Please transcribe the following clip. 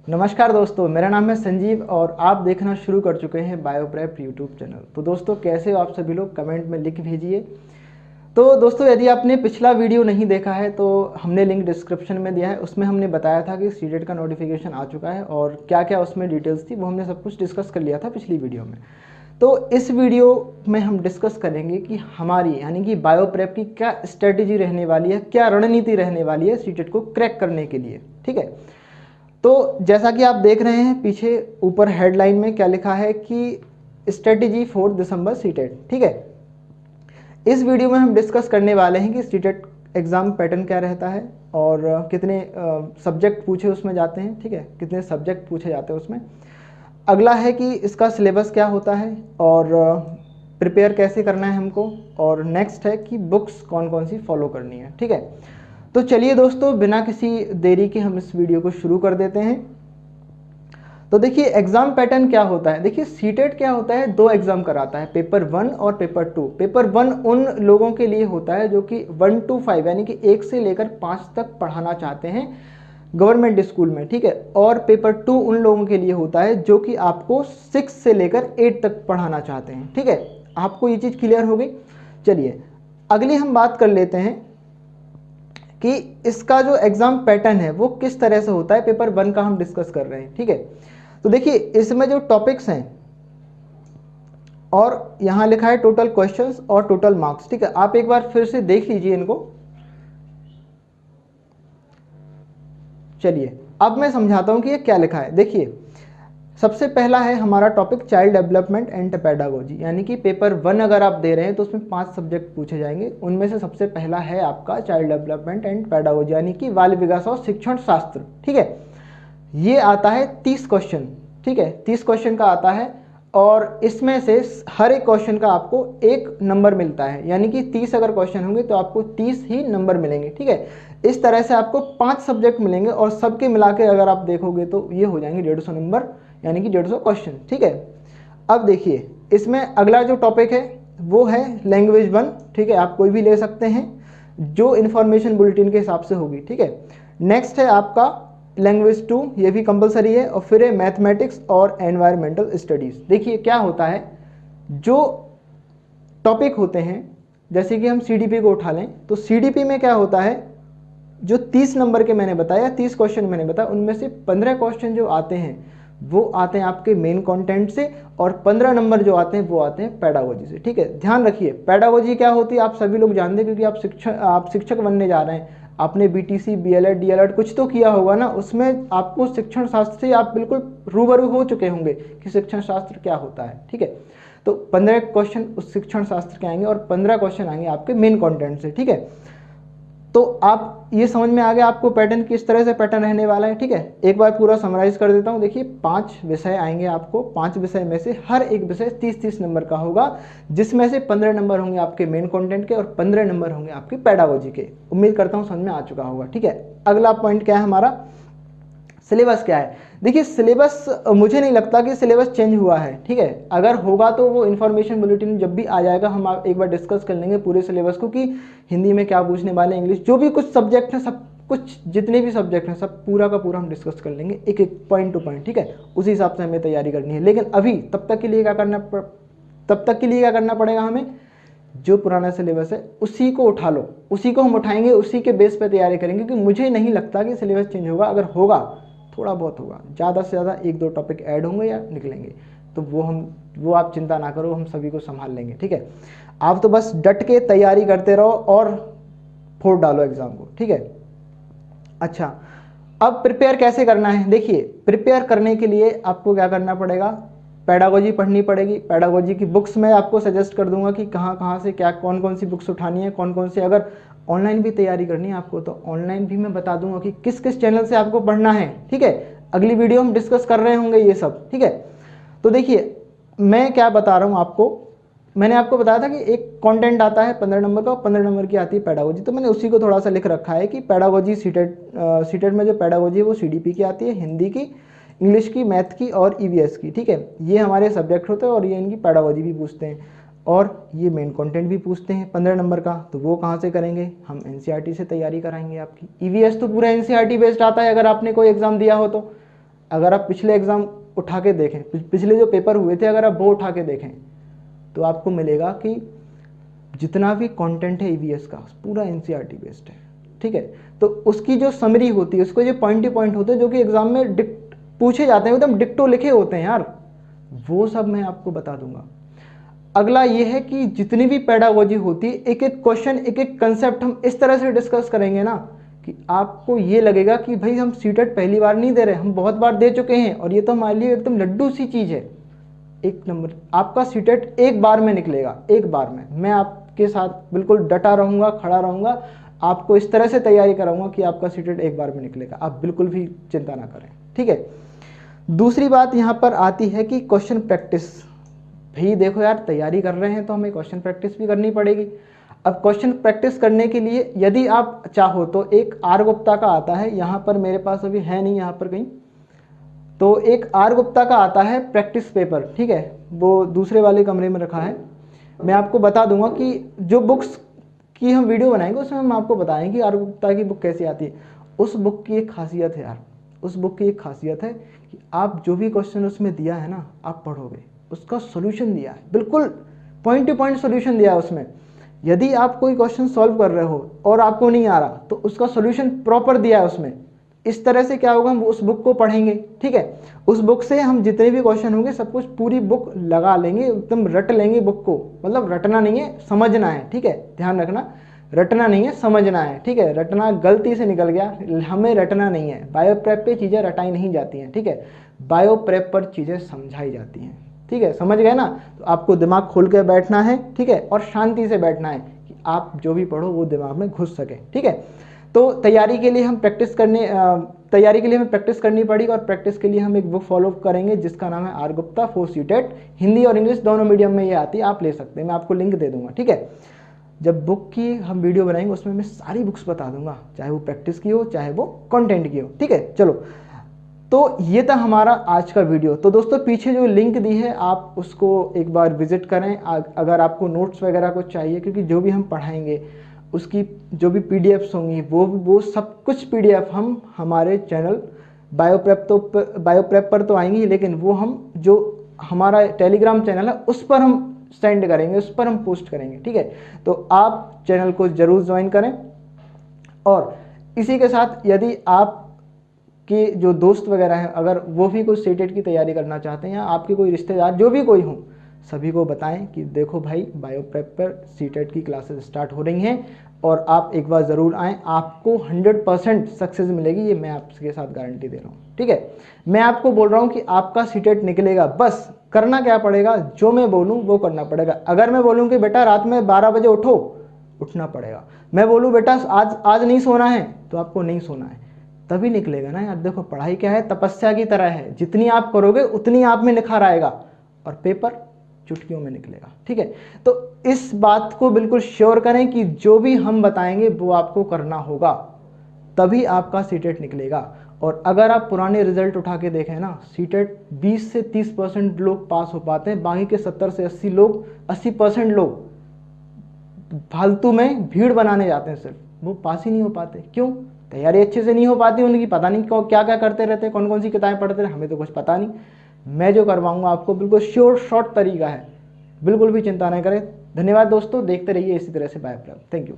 नमस्कार दोस्तों, मेरा नाम है संजीव और आप देखना शुरू कर चुके हैं बायोप्रेप यूट्यूब चैनल। तो दोस्तों कैसे हो आप सभी लोग, कमेंट में लिख भेजिए। तो दोस्तों यदि आपने पिछला वीडियो नहीं देखा है तो हमने लिंक डिस्क्रिप्शन में दिया है। उसमें हमने बताया था कि सीटेट का नोटिफिकेशन आ चुका है और क्या क्या उसमें डिटेल्स थी वो हमने सब कुछ डिस्कस कर लिया था पिछली वीडियो में। तो इस वीडियो में हम डिस्कस करेंगे कि हमारी यानी कि बायोप्रेप की क्या स्ट्रेटेजी रहने वाली है, क्या रणनीति रहने वाली है सीटेट को क्रैक करने के लिए। ठीक है, तो जैसा कि आप देख रहे हैं पीछे ऊपर हेडलाइन में क्या लिखा है कि स्ट्रेटेजी फॉर दिसंबर सीटेट। ठीक है, इस वीडियो में हम डिस्कस करने वाले हैं कि सीटेट एग्ज़ाम पैटर्न क्या रहता है और कितने सब्जेक्ट पूछे उसमें जाते हैं। ठीक है, कितने सब्जेक्ट पूछे जाते हैं उसमें। अगला है कि इसका सिलेबस क्या होता है और प्रिपेयर कैसे करना है हमको। और नेक्स्ट है कि बुक्स कौन कौन सी फॉलो करनी है। ठीक है, तो चलिए दोस्तों बिना किसी देरी के हम इस वीडियो को शुरू कर देते हैं। तो देखिए एग्जाम पैटर्न क्या होता है। देखिए सीटेट क्या होता है, दो एग्जाम कराता है, पेपर 1 और पेपर 2। पेपर 1 उन लोगों के लिए होता है जो कि 1 to 5 यानी कि 1 से लेकर 5 तक पढ़ाना चाहते हैं गवर्नमेंट स्कूल में। ठीक है, और पेपर 2 उन लोगों के लिए होता है जो कि आपको 6 से लेकर 8 तक पढ़ाना चाहते हैं। ठीक है, आपको ये चीज़ क्लियर हो गई। चलिए अगली हम बात कर लेते हैं कि इसका जो एग्ज़ाम पैटर्न है वो किस तरह से होता है। पेपर 1 का हम डिस्कस कर रहे हैं। ठीक है, तो देखिए इसमें जो टॉपिक्स हैं और यहाँ लिखा है टोटल क्वेश्चंस और टोटल मार्क्स। ठीक है, आप एक बार फिर से देख लीजिए इनको। चलिए अब मैं समझाता हूँ कि ये क्या लिखा है। देखिए सबसे पहला है हमारा topic child development and pedagogy, यानी कि पेपर 1 अगर आप दे रहे हैं तो उसमें 5 सब्जेक्ट पूछे जाएंगे। उनमें से सबसे पहला है आपका चाइल्ड डेवलपमेंट एंड पेडागोजी यानी कि बाल विकास और शिक्षण शास्त्र। ठीक है, ये आता है 30 क्वेश्चन। ठीक है, 30 क्वेश्चन का आता है और इसमें से हर एक क्वेश्चन का आपको 1 नंबर मिलता है, यानी कि 30 अगर क्वेश्चन होंगे तो आपको 30 ही नंबर मिलेंगे। ठीक है, इस तरह से आपको 5 सब्जेक्ट मिलेंगे और सबके मिला के अगर आप देखोगे तो ये हो जाएंगे 150 नंबर, यानी कि 150 क्वेश्चन। ठीक है, अब देखिए इसमें अगला जो टॉपिक है वो है लैंग्वेज 1। ठीक है, आप कोई भी ले सकते हैं जो इन्फॉर्मेशन बुलेटिन के हिसाब से होगी। ठीक है, नेक्स्ट है आपका लैंग्वेज 2, ये भी कंपलसरी है। और फिर है मैथमेटिक्स और एनवायरमेंटल स्टडीज़। देखिए क्या होता है, जो टॉपिक होते हैं जैसे कि हम सीडीपी को उठा लें तो सीडीपी में क्या होता है, जो 30 नंबर के मैंने बताया, 30 क्वेश्चन मैंने बताया, उनमें से 15 क्वेश्चन जो आते हैं वो आते हैं आपके मेन कंटेंट से और 15 नंबर जो आते हैं वो आते हैं पेडागोजी से। ठीक है, ध्यान रखिए पेडागोजी क्या होती है आप सभी लोग जानते हैं, क्योंकि आप शिक्षक बनने जा रहे हैं। आपने बीटीसी, बीएलएड, डीएलएड कुछ तो किया होगा ना, उसमें आपको शिक्षण शास्त्र से आप बिल्कुल रूबरू हो चुके होंगे कि शिक्षण शास्त्र क्या होता है। ठीक है, तो 15 क्वेश्चन उस शिक्षण शास्त्र के आएंगे और 15 क्वेश्चन आएंगे आपके मेन कंटेंट से। ठीक है, तो आप ये समझ में आ गया आपको पैटर्न किस तरह से पैटर्न रहने वाला है। ठीक है, एक बार पूरा समराइज कर देता हूँ। देखिए 5 विषय आएंगे आपको, 5 विषय में से हर एक विषय 30-30 नंबर का होगा, जिसमें से 15 नंबर होंगे आपके मेन कंटेंट के और 15 नंबर होंगे आपके पेडागोजी के। उम्मीद करता हूँ समझ में आ चुका होगा। ठीक है, अगला पॉइंट क्या है हमारा, सिलेबस क्या है। देखिए सिलेबस मुझे नहीं लगता कि सिलेबस चेंज हुआ है। ठीक है, अगर होगा तो वो इन्फॉर्मेशन बुलेटिन जब भी आ जाएगा हम एक बार डिस्कस कर लेंगे पूरे सिलेबस को कि हिंदी में क्या पूछने वाले, इंग्लिश, जो भी कुछ सब्जेक्ट हैं, सब कुछ जितने भी सब्जेक्ट हैं सब पूरा का पूरा हम डिस्कस कर लेंगे एक एक पॉइंट टू पॉइंट। ठीक है, उसी हिसाब से हमें तैयारी करनी है। लेकिन अभी तब तक के लिए क्या करना पड़ेगा हमें, जो पुराना सिलेबस है उसी को उठा लो, उसी को हम उठाएंगे, उसी के बेस पे तैयारी करेंगे। क्योंकि मुझे नहीं लगता कि सिलेबस चेंज होगा। अगर होगा थोड़ा बहुत होगा, ज़्यादा से ज़्यादा 1-2 टॉपिक ऐड होंगे या निकलेंगे, तो वो आप चिंता ना करो, हम सभी को संभाल लेंगे। ठीक है, आप तो बस डट के तैयारी करते रहो और फोड़ डालो एग्ज़ाम को। ठीक है, अच्छा अब प्रिपेयर कैसे करना है। देखिए प्रिपेयर करने के लिए आपको क्या करना पड़ेगा, पेडागोजी पढ़नी पड़ेगी। पेडागोजी की बुक्स मैं आपको सजेस्ट कर दूंगा कि कहाँ से क्या कौन कौन सी बुक्स उठानी है, कौन कौन सी, अगर ऑनलाइन भी तैयारी करनी है आपको तो ऑनलाइन भी मैं बता दूंगा कि किस किस चैनल से आपको पढ़ना है। ठीक है, अगली वीडियो हम डिस्कस कर रहे होंगे ये सब। ठीक है, तो देखिए मैं क्या बता रहा हूँ आपको, मैंने आपको बताया था कि एक कंटेंट आता है 15 नंबर का और 15 नंबर की आती है पेडागोजी, तो मैंने उसी को थोड़ा सा लिख रखा है कि पेडागोजी सीटेट में जो पेडागोजी है वो सीडीपी की आती है, हिंदी की, इंग्लिश की, मैथ की और ईवीएस की। ठीक है, ये हमारे सब्जेक्ट होते हैं और ये इनकी पेडागोजी भी पूछते हैं और ये मेन कंटेंट भी पूछते हैं 15 नंबर का। तो वो कहाँ से करेंगे, हम एनसीईआरटी से तैयारी कराएंगे आपकी। ईवीएस तो पूरा एनसीईआरटी बेस्ड आता है अगर आपने कोई एग्जाम दिया हो तो। अगर आप पिछले एग्ज़ाम उठा के देखें, पिछले जो पेपर हुए थे अगर आप वो उठा के देखें तो आपको मिलेगा कि जितना भी कंटेंट है ईवीएस का पूरा एनसीईआरटी बेस्ड है, ठीक है। तो उसकी जो समरी होती है, उसको जो पॉइंट टू पॉइंट होते हैं जो कि एग्जाम में पूछे जाते हैं, एकदम डिक्टो लिखे होते हैं यार, वो सब मैं आपको बता दूंगा। अगला ये है कि जितनी भी पेडागोजी होती है, एक एक क्वेश्चन, एक एक कंसेप्ट हम इस तरह से डिस्कस करेंगे ना कि आपको ये लगेगा कि भाई हम सीटेट पहली बार नहीं दे रहे, हम बहुत बार दे चुके हैं और ये तो हमारे लिए एकदम लड्डू सी चीज़ है। एक नंबर आपका सीटेट एक बार में निकलेगा, एक बार में। मैं आपके साथ बिल्कुल डटा रहूँगा, खड़ा रहूँगा, आपको इस तरह से तैयारी कराऊंगा कि आपका सीटेट एक बार में निकलेगा, आप बिल्कुल भी चिंता ना करें, ठीक है। दूसरी बात यहाँ पर आती है कि क्वेश्चन प्रैक्टिस। भाई देखो यार, तैयारी कर रहे हैं तो हमें क्वेश्चन प्रैक्टिस भी करनी पड़ेगी। अब क्वेश्चन प्रैक्टिस करने के लिए यदि आप चाहो तो एक आर गुप्ता का आता है, यहाँ पर मेरे पास अभी है नहीं यहाँ पर कहीं, तो एक आर गुप्ता का आता है प्रैक्टिस पेपर, ठीक है, वो दूसरे वाले कमरे में रखा है। मैं आपको बता दूंगा कि जो बुक्स की हम वीडियो बनाएंगे उसमें हम आपको बताएंगे कि आर गुप्ता की बुक कैसी आती है। उस बुक की एक खासियत है यार, उस बुक की एक खासियत है कि आप जो भी क्वेश्चन उसमें दिया है ना, आप पढ़ोगे, उसका सोल्यूशन दिया है, बिल्कुल पॉइंट टू पॉइंट सोल्यूशन दिया है उसमें। यदि आप कोई क्वेश्चन सॉल्व कर रहे हो और आपको नहीं आ रहा तो उसका सोल्यूशन प्रॉपर दिया है उसमें। इस तरह से क्या होगा, हम उस बुक को पढ़ेंगे, ठीक है, उस बुक से हम जितने भी क्वेश्चन होंगे सब कुछ पूरी बुक लगा लेंगे, एकदम रट लेंगे बुक को। मतलब रटना नहीं है, समझना है, ठीक है, ध्यान रखना, रटना नहीं है, समझना है, ठीक है। रटना गलती से निकल गया, हमें रटना नहीं है। बायो प्रेप पे चीज़ें रटाई नहीं जाती हैं, ठीक है, बायो प्रेप पर चीज़ें समझाई जाती हैं, ठीक है, समझ गए ना। तो आपको दिमाग खोल के बैठना है, ठीक है, और शांति से बैठना है कि आप जो भी पढ़ो वो दिमाग में घुस सके, ठीक है। तो तैयारी के लिए हमें प्रैक्टिस करनी पड़ी, और प्रैक्टिस के लिए हम एक बुक फॉलो करेंगे जिसका नाम है R Gupta for CTET. Hindi और इंग्लिश दोनों मीडियम में ये आती है, आप ले सकते हैं, मैं आपको लिंक दे दूंगा, ठीक है। जब बुक की हम वीडियो बनाएंगे उसमें मैं सारी बुक्स बता दूंगा, चाहे वो प्रैक्टिस की हो चाहे वो कंटेंट की हो, ठीक है। चलो, तो ये था हमारा आज का वीडियो। तो दोस्तों पीछे जो लिंक दी है आप उसको एक बार विजिट करें, अगर आपको नोट्स वगैरह कुछ चाहिए, क्योंकि जो भी हम पढ़ाएंगे उसकी जो भी पीडीएफ्स होंगी वो सब कुछ पीडीएफ हम हमारे चैनल बायोप्रेप पर तो आएंगी, लेकिन वो हम जो हमारा टेलीग्राम चैनल है उस पर हम सेंड करेंगे, उस पर हम पोस्ट करेंगे, ठीक है। तो आप चैनल को जरूर ज्वाइन करें। और इसी के साथ यदि आप के जो दोस्त वगैरह हैं अगर वो भी कोई सीटेट की तैयारी करना चाहते हैं, या आपके कोई रिश्तेदार जो भी कोई हो, सभी को बताएं कि देखो भाई बायोप्रेप पर सीटेट की क्लासेस स्टार्ट हो रही हैं और आप एक बार ज़रूर आएँ, आपको 100% सक्सेस मिलेगी, ये मैं आपके साथ गारंटी दे रहा हूँ, ठीक है। मैं आपको बोल रहा हूँ कि आपका सीटेट निकलेगा, बस करना क्या पड़ेगा, जो मैं बोलूँ वो करना पड़ेगा। अगर मैं बोलूँ कि बेटा रात में 12 बजे उठो, उठना पड़ेगा। मैं बोलूँ बेटा आज नहीं सोना है, तो आपको नहीं सोना है, तभी निकलेगा ना यार। देखो पढ़ाई क्या है, तपस्या की तरह है, जितनी आप करोगे उतनी आप में निखार आएगा और पेपर चुटकियों में निकलेगा, ठीक है। तो इस बात को बिल्कुल श्योर करें कि जो भी हम बताएंगे वो आपको करना होगा, तभी आपका सीटेट निकलेगा। और अगर आप पुराने रिजल्ट उठा के देखें ना, सीटेट 20 से 30% लोग पास हो पाते हैं, बाकी के 70 से 80% लोग फालतू में भीड़ बनाने जाते हैं, सिर्फ वो पास ही नहीं हो पाते। क्यों? तैयारी अच्छे से नहीं हो पाती उनकी, पता नहीं क्या क्या करते रहते हैं, कौन कौन सी किताबें पढ़ते रहते हैं, हमें तो कुछ पता नहीं। मैं जो करवाऊंगा आपको बिल्कुल श्योर शॉर्ट तरीका है, बिल्कुल भी चिंता नहीं करें। धन्यवाद दोस्तों, देखते रहिए इसी तरह से बायोप्रेप। Thank you.